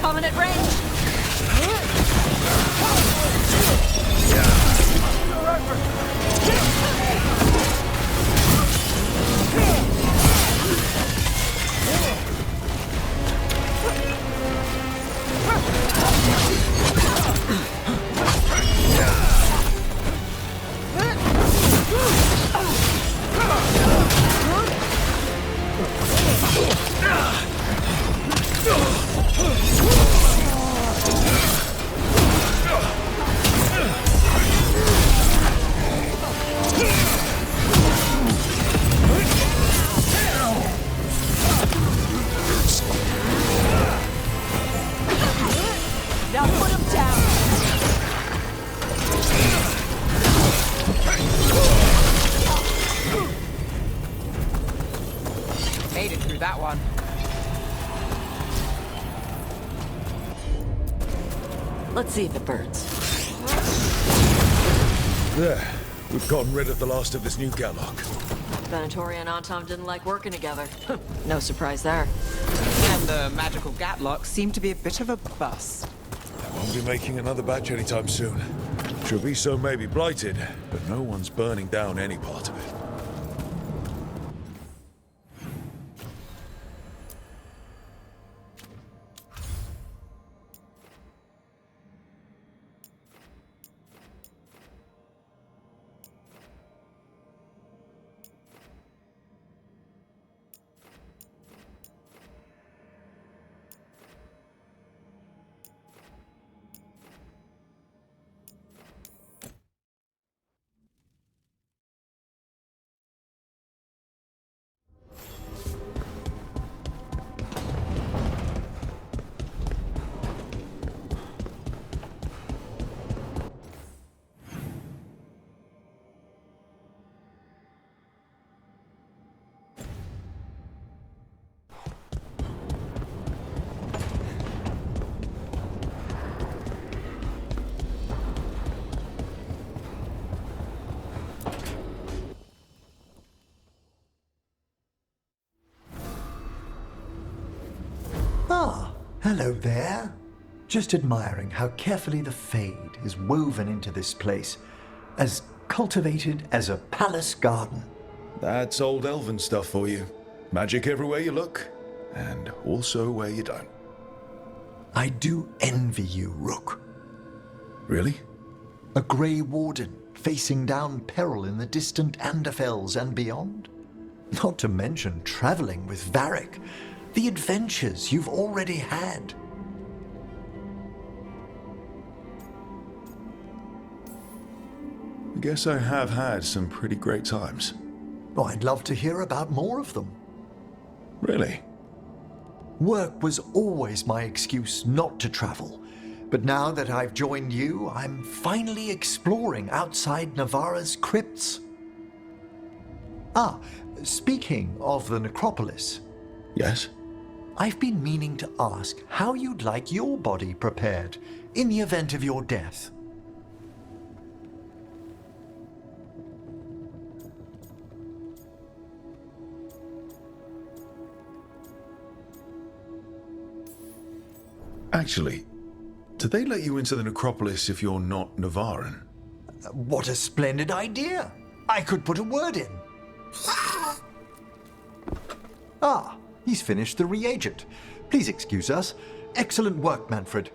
Coming at range. Now put him down. Made it through that one. Let's see if it burns. There. We've gotten rid of the last of this new Gatlock. Venatori and Artam didn't like working together. No surprise there. And the magical Gatlock seemed to be a bit of a bust. I won't be making another batch anytime soon. Treviso may be blighted, but no one's burning down any part of it. Ah, hello there. Just admiring how carefully the Fade is woven into this place, as cultivated as a palace garden. That's old elven stuff for you. Magic everywhere you look, and also where you don't. I do envy you, Rook. Really? A Grey Warden facing down peril in the distant Anderfels and beyond? Not to mention traveling with Varric. The adventures you've already had. I guess I have had some pretty great times. Oh, I'd love to hear about more of them. Really? Work was always my excuse not to travel. But now that I've joined you, I'm finally exploring outside Navarra's crypts. Ah, speaking of the necropolis. Yes? I've been meaning to ask how you'd like your body prepared in the event of your death. Actually, do they let you into the necropolis if you're not Navaran? What a splendid idea! I could put a word in. Ah, he's finished the reagent. Please excuse us. Excellent work, Manfred.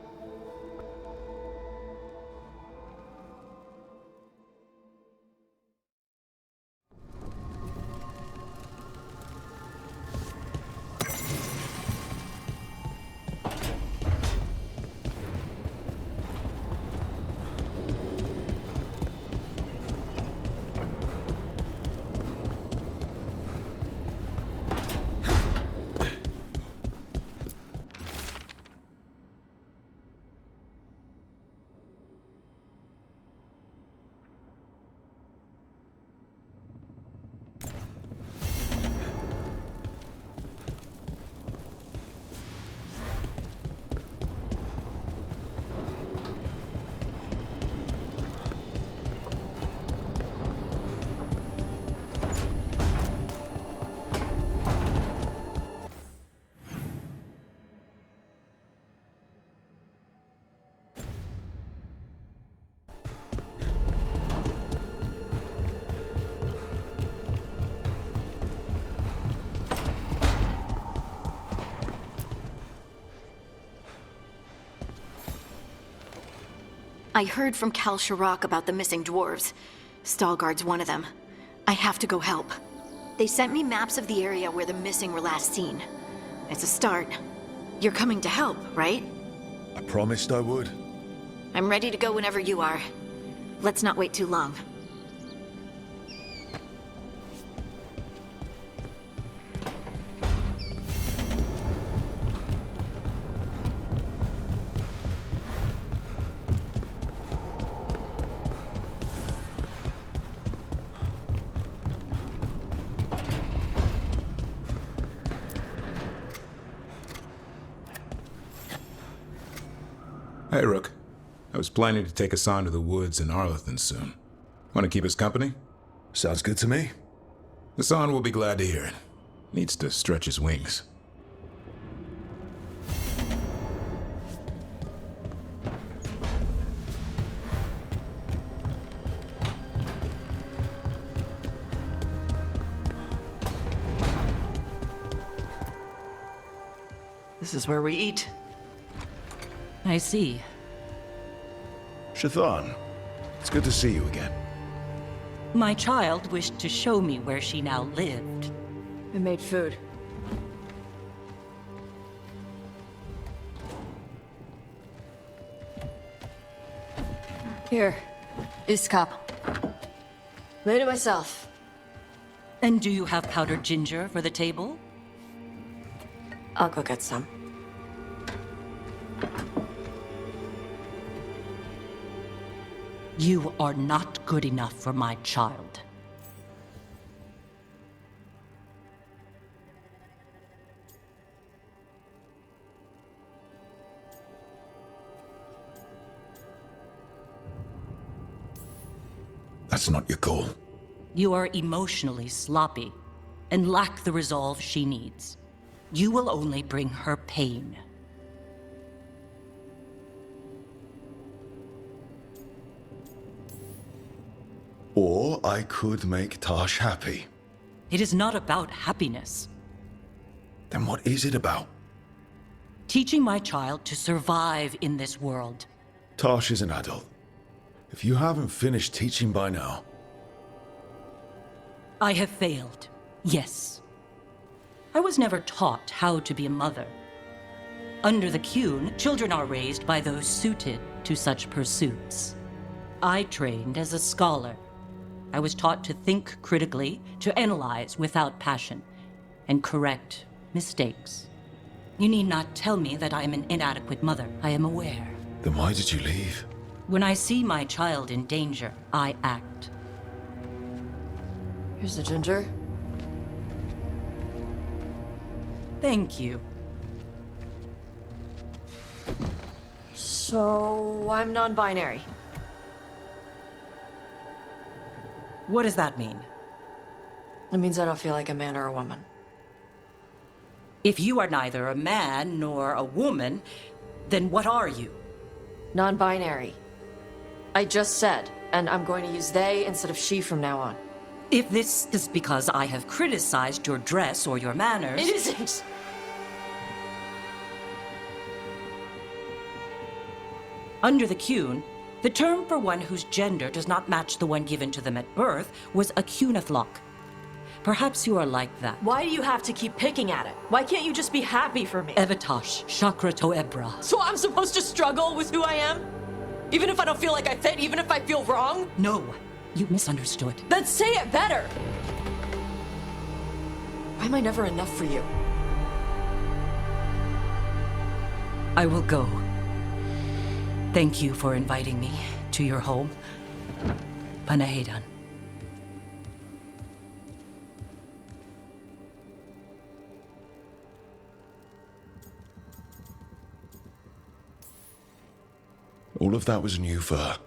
I heard from Kal Shirak about the missing dwarves. Stalguard's one of them. I have to go help. They sent me maps of the area where the missing were last seen. It's a start. You're coming to help, right? I promised I would. I'm ready to go whenever you are. Let's not wait too long. Hey, Rook. I was planning to take us on to the woods in Arlothan soon. Want to keep us company? Sounds good to me. Hassan will be glad to hear it. Needs to stretch his wings. This is where we eat. I see. Shathan, it's good to see you again. My child wished to show me where she now lived. I made food. Here, this cup. Made it myself. And do you have powdered ginger for the table? I'll go get some. You are not good enough for my child. That's not your call. You are emotionally sloppy and lack the resolve she needs. You will only bring her pain. Or I could make Tash happy. It is not about happiness. Then what is it about? Teaching my child to survive in this world. Tash is an adult. If you haven't finished teaching by now... I have failed, yes. I was never taught how to be a mother. Under the Qun, children are raised by those suited to such pursuits. I trained as a scholar. I was taught to think critically, to analyze without passion, and correct mistakes. You need not tell me that I am an inadequate mother. I am aware. Then why did you leave? When I see my child in danger, I act. Here's the ginger. Thank you. So, I'm non-binary. What does that mean? It means I don't feel like a man or a woman. If you are neither a man nor a woman, then what are you? Non-binary. I just said, and I'm going to use they instead of she from now on. If this is because I have criticized your dress or your manners... It isn't! Under the Qun, the term for one whose gender does not match the one given to them at birth was a Qunathlok. Perhaps you are like that. Why do you have to keep picking at it? Why can't you just be happy for me? Evatash, Chakra Toebra. So I'm supposed to struggle with who I am? Even if I don't feel like I fit, even if I feel wrong? No, you misunderstood. Then say it better! Why am I never enough for you? I will go. Thank you for inviting me to your home. Panahedan. All of that was new for her.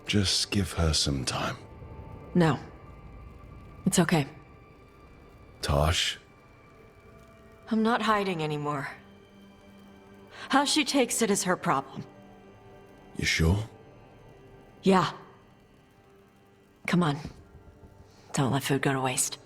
Just give her some time. No. It's okay. Tash. I'm not hiding anymore. How she takes it is her problem. You sure? Yeah. Come on. Don't let food go to waste.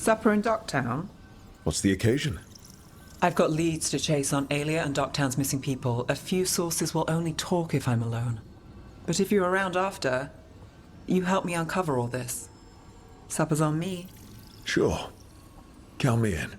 Supper in Docktown? What's the occasion? I've got leads to chase on Alia and Docktown's missing people. A few sources will only talk if I'm alone. But if you're around after, you help me uncover all this. Supper's on me. Sure. Count me in.